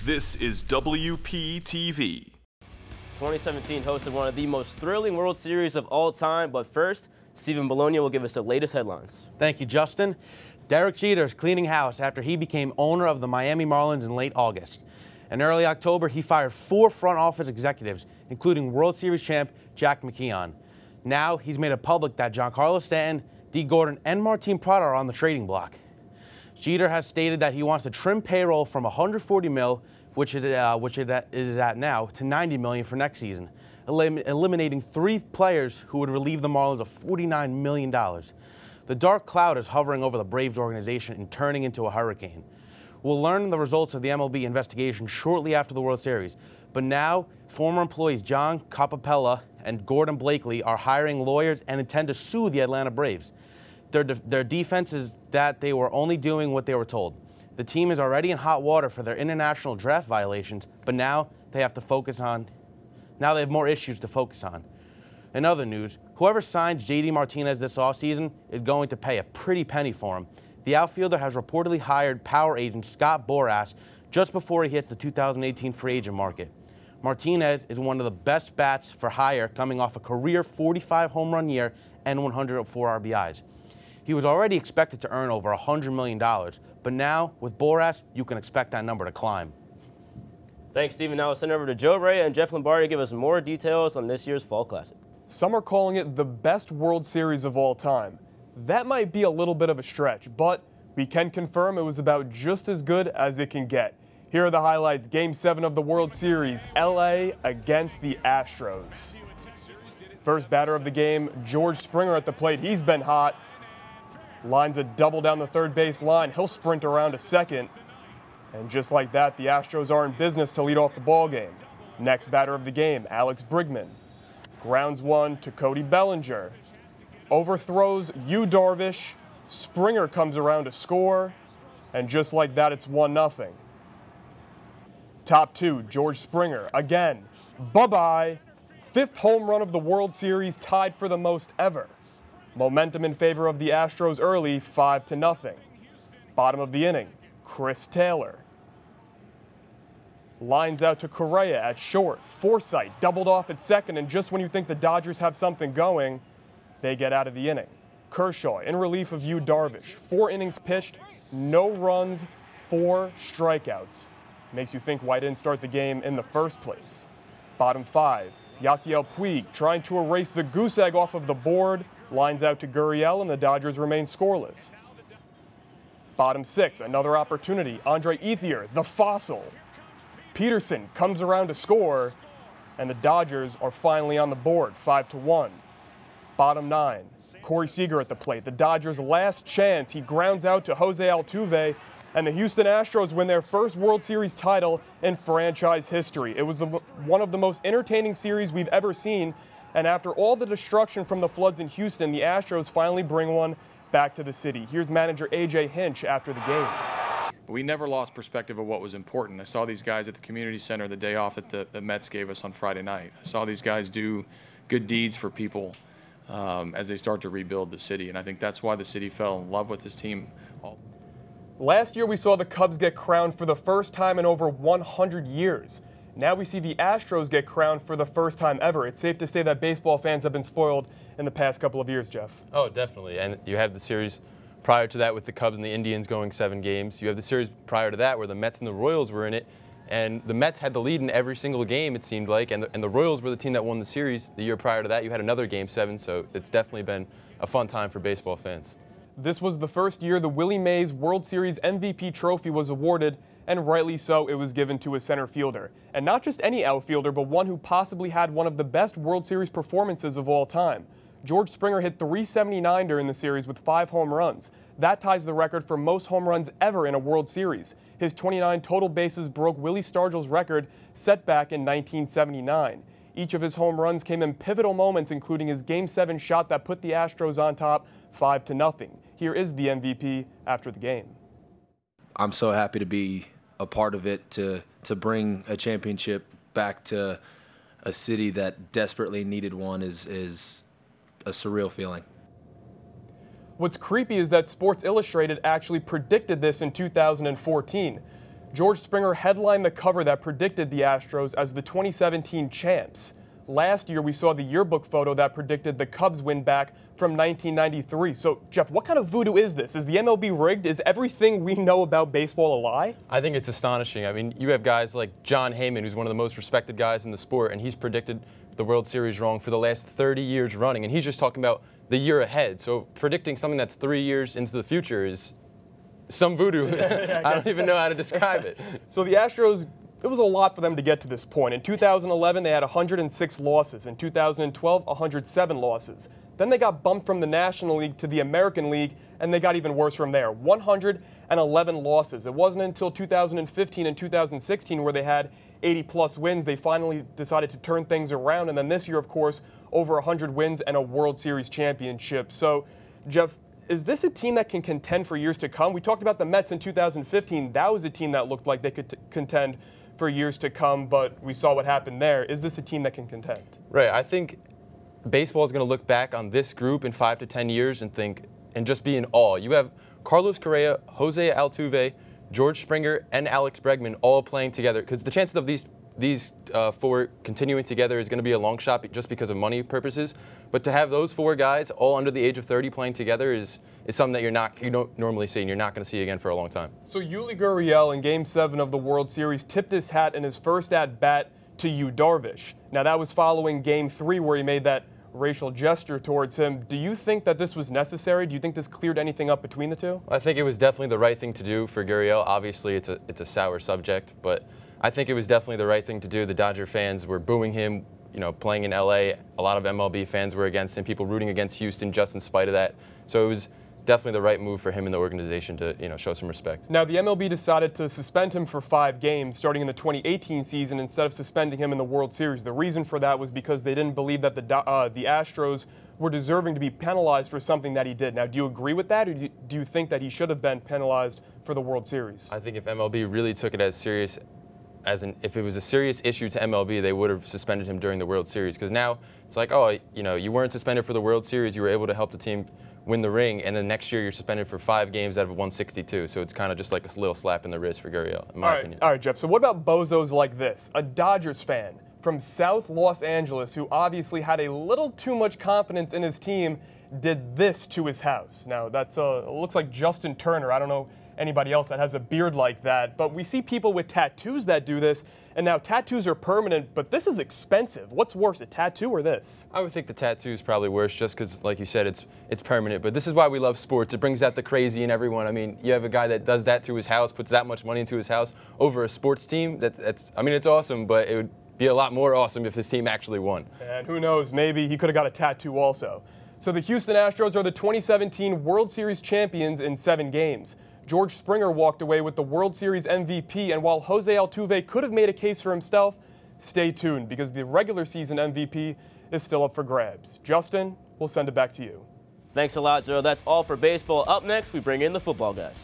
This is WPTV. 2017 hosted one of the most thrilling World Series of all time, but first, Stephen Bologna will give us the latest headlines. Thank you, Justin. Derek Jeter is cleaning house after he became owner of the Miami Marlins in late August. In early October, he fired 4 front office executives, including World Series champ Jack McHugh. Now, he's made it public that Giancarlo Stanton, D. Gordon, and Martin Prado are on the trading block. Jeter has stated that he wants to trim payroll from $140 million, which it is at now, to $90 million for next season, eliminating 3 players who would relieve the Marlins of $49 million. The dark cloud is hovering over the Braves organization and turning into a hurricane. We'll learn the results of the MLB investigation shortly after the World Series, but now former employees John Capapella and Gordon Blakely are hiring lawyers and intend to sue the Atlanta Braves. Their defense is that they were only doing what they were told. The team is already in hot water for their international draft violations, but now they have more issues to focus on. In other news, whoever signs J.D. Martinez this offseason is going to pay a pretty penny for him. The outfielder has reportedly hired power agent Scott Boras just before he hits the 2018 free agent market. Martinez is one of the best bats for hire, coming off a career 45 home run year and 104 RBIs. He was already expected to earn over $100 million, but now, with Boras, you can expect that number to climb. Thanks, Stephen. Now we'll send over to Joe Ray and Jeff Lombardi to give us more details on this year's Fall Classic. Some are calling it the best World Series of all time. That might be a little bit of a stretch, but we can confirm it was about just as good as it can get. Here are the highlights. Game 7 of the World Series, LA against the Astros. First batter of the game, George Springer at the plate. He's been hot. Lines a double down the third base line. He'll sprint around to second. And just like that, the Astros are in business to lead off the ball game. Next batter of the game, Alex Bregman. Grounds one to Cody Bellinger. Overthrows Yu Darvish. Springer comes around to score. And just like that, it's 1-0. Top 2, George Springer. Again, bye-bye. 5th home run of the World Series, tied for the most ever. Momentum in favor of the Astros early, 5-0. Bottom of the inning, Chris Taylor. Lines out to Correa at short. Forsythe doubled off at second, and just when you think the Dodgers have something going, they get out of the inning. Kershaw in relief of Yu Darvish. 4 innings pitched, no runs, 4 strikeouts. Makes you think why didn't start the game in the first place. Bottom 5, Yasiel Puig trying to erase the goose egg off of the board. Lines out to Gurriel, and the Dodgers remain scoreless. Bottom 6, another opportunity. Andre Ethier, the fossil. Peterson comes around to score, and the Dodgers are finally on the board, 5-1. Bottom 9, Corey Seager at the plate. The Dodgers' last chance. He grounds out to Jose Altuve, and the Houston Astros win their first World Series title in franchise history. It was one of the most entertaining series we've ever seen. And after all the destruction from the floods in Houston, the Astros finally bring one back to the city. Here's manager A.J. Hinch after the game. We never lost perspective of what was important. I saw these guys at the community center the day off that the Mets gave us on Friday night. I saw these guys do good deeds for people as they start to rebuild the city. And I think that's why the city fell in love with this team. Last year, we saw the Cubs get crowned for the first time in over 100 years. Now we see the Astros get crowned for the first time ever. It's safe to say that baseball fans have been spoiled in the past couple of years, Jeff. Oh, definitely. And you have the series prior to that with the Cubs and the Indians going 7 games. You have the series prior to that where the Mets and the Royals were in it. And the Mets had the lead in every single game, it seemed like. And the Royals were the team that won the series. The year prior to that, you had another Game 7. So it's definitely been a fun time for baseball fans. This was the first year the Willie Mays World Series MVP trophy was awarded, and rightly so, it was given to a center fielder. And not just any outfielder, but one who possibly had one of the best World Series performances of all time. George Springer hit .379 during the series with 5 home runs. That ties the record for most home runs ever in a World Series. His 29 total bases broke Willie Stargell's record set back in 1979. Each of his home runs came in pivotal moments, including his Game 7 shot that put the Astros on top 5-0. Here is the MVP after the game. I'm so happy to be a part of it, to bring a championship back to a city that desperately needed one is a surreal feeling. What's creepy is that Sports Illustrated actually predicted this in 2014. George Springer headlined the cover that predicted the Astros as the 2017 champs. Last year, we saw the yearbook photo that predicted the Cubs win back from 1993. So, Jeff, what kind of voodoo is this? Is the MLB rigged? Is everything we know about baseball a lie? I think it's astonishing. I mean, you have guys like John Heyman, who's one of the most respected guys in the sport, and he's predicted the World Series wrong for the last 30 years running, and he's just talking about the year ahead. So predicting something that's 3 years into the future is some voodoo. I don't even know how to describe it. So the Astros, it was a lot for them to get to this point. In 2011, they had 106 losses. In 2012, 107 losses. Then they got bumped from the National League to the American League, and they got even worse from there. 111 losses. It wasn't until 2015 and 2016 where they had 80-plus wins. They finally decided to turn things around, and then this year, of course, over 100 wins and a World Series championship. So, Jeff, is this a team that can contend for years to come? We talked about the Mets in 2015. That was a team that looked like they could contend for years to come, but we saw what happened there. Is this a team that can contend? Right. I think baseball is going to look back on this group in 5 to 10 years and just be in awe. You have Carlos Correa, Jose Altuve, George Springer, and Alex Bregman all playing together, because the chances of these four continuing together is going to be a long shot just because of money purposes. But to have those four guys all under the age of 30 playing together is something that you don't normally see, and you're not going to see again for a long time. So Yuli Gurriel in Game 7 of the World Series tipped his hat in his first at-bat to Yu Darvish. Now that was following Game 3 where he made that racial gesture towards him. Do you think that this was necessary? Do you think this cleared anything up between the two? I think it was definitely the right thing to do for Gurriel. Obviously, it's a sour subject, but I think it was definitely the right thing to do. The Dodger fans were booing him, playing in LA. A lot of MLB fans were against him, people rooting against Houston just in spite of that. So it was definitely the right move for him and the organization to show some respect. Now, the MLB decided to suspend him for 5 games starting in the 2018 season instead of suspending him in the World Series. The reason for that was because they didn't believe that the Astros were deserving to be penalized for something that he did. Now, do you agree with that, or do you think that he should have been penalized for the World Series? I think if MLB really took it as serious, if it was a serious issue to MLB, they would have suspended him during the World Series. Because now it's like, oh, you weren't suspended for the World Series, you were able to help the team win the ring, and then next year you're suspended for 5 games out of 162. So it's kind of just like a little slap in the wrist for Gurriel, in my opinion. All right, Jeff. So what about bozos like this? A Dodgers fan from South Los Angeles who obviously had a little too much confidence in his team did this to his house. Now, that's looks like Justin Turner. I don't know anybody else that has a beard like that, but we see people with tattoos that do this, and now tattoos are permanent, but this is expensive. What's worse, a tattoo or this? I would think the tattoo is probably worse just because, like you said, it's permanent, but this is why we love sports. It brings out the crazy in everyone. I mean, you have a guy that does that to his house, puts that much money into his house over a sports team. It's awesome, but it would be a lot more awesome if his team actually won. And who knows, maybe he could have got a tattoo also. So the Houston Astros are the 2017 World Series champions in 7 games. George Springer walked away with the World Series MVP, and while Jose Altuve could have made a case for himself, stay tuned because the regular season MVP is still up for grabs. Justin, we'll send it back to you. Thanks a lot, Joe. That's all for baseball. Up next, we bring in the football guys.